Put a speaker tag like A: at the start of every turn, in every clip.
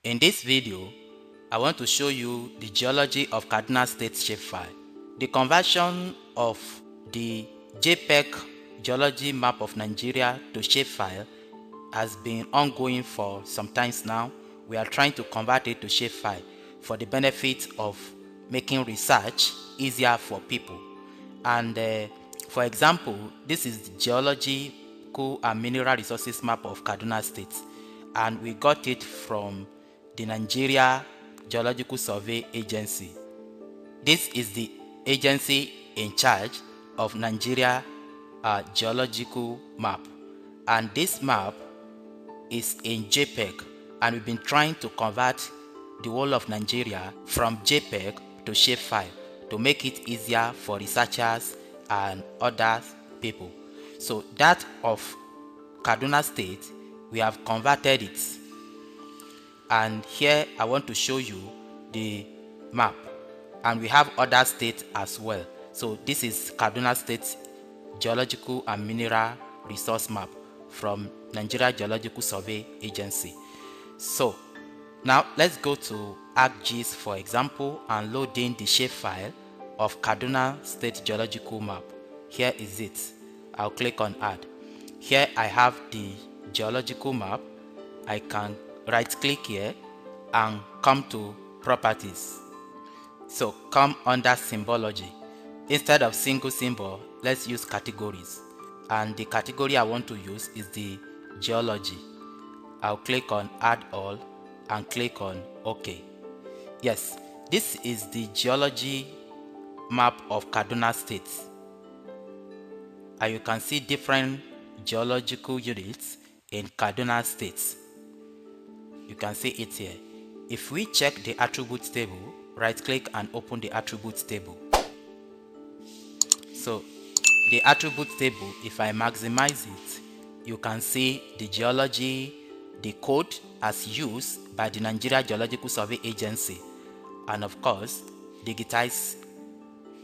A: In this video, I want to show you the geology of Kaduna State shapefile. The conversion of the JPEG geology map of Nigeria to shapefile has been ongoing for some times now. We are trying to convert it to shapefile for the benefit of making research easier for people. And for example, this is the geological and mineral resources map of Kaduna State, and we got it from the Nigeria Geological Survey Agency. This is the agency in charge of Nigeria geological map, and this map is in JPEG, and we've been trying to convert the whole of Nigeria from JPEG to shapefile to make it easier for researchers and other people. So that of Kaduna State, we have converted it, and here I want to show you the map, and we have other states as well. So this is Kaduna State geological and mineral resource map from Nigeria Geological Survey Agency. So now let's go to ArcGIS, for example, and load in the shapefile of Kaduna State geological map. Here is it. I'll click on add. Here I have the geological map. I can right click here and come to properties. So come under symbology. Instead of single symbol, let's use categories, and the category I want to use is the geology. I'll click on add all and click on OK. Yes, this is the geology map of Kaduna State, and you can see different geological units in Kaduna State. You can see it here. If we check the attributes table, right click and open the attributes table. So the attributes table, if I maximize it, you can see the geology, the code as used by the Nigeria Geological Survey Agency, and of course digitized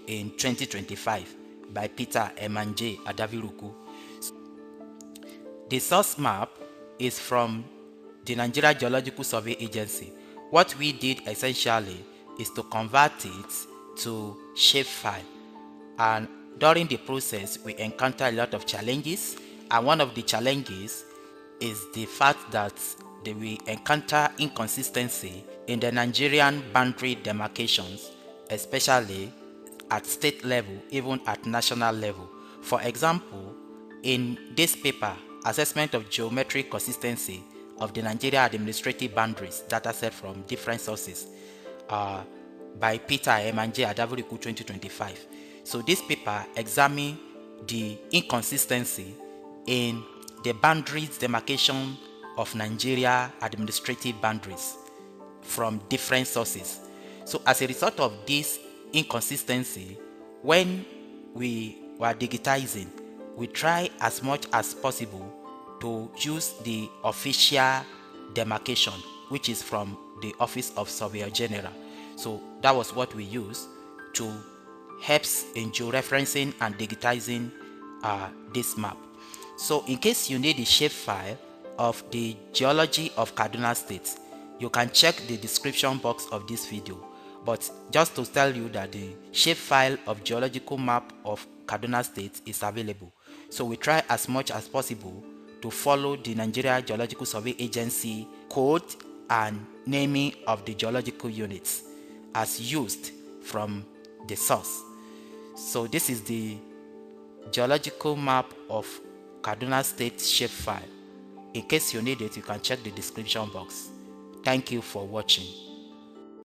A: in 2025 by Peter Emanje Adaviruku. The source map is from the Nigeria Geological Survey Agency. What we did essentially is to convert it to shapefile, and during the process we encounter a lot of challenges, and one of the challenges is the fact that we encounter inconsistency in the Nigerian boundary demarcations, especially at state level, even at national level. For example, in this paper, assessment of geometric consistency of the Nigeria administrative boundaries, dataset from different sources, by Peter Emanje Adaviruku 2025. So this paper examines the inconsistency in the boundaries demarcation of Nigeria administrative boundaries from different sources. So as a result of this inconsistency, when we were digitizing, we try as much as possible to use the official demarcation, which is from the Office of Surveyor General. So that was what we used to helps in georeferencing and digitizing this map. So in case you need the shapefile of the geology of Kaduna State, you can check the description box of this video. But just to tell you that the shapefile of geological map of Kaduna State is available. So we try as much as possible to follow the Nigeria Geological Survey Agency code and naming of the geological units as used from the source. So this is the geological map of Kaduna State shapefile. In case you need it, you can check the description box. Thank you for watching.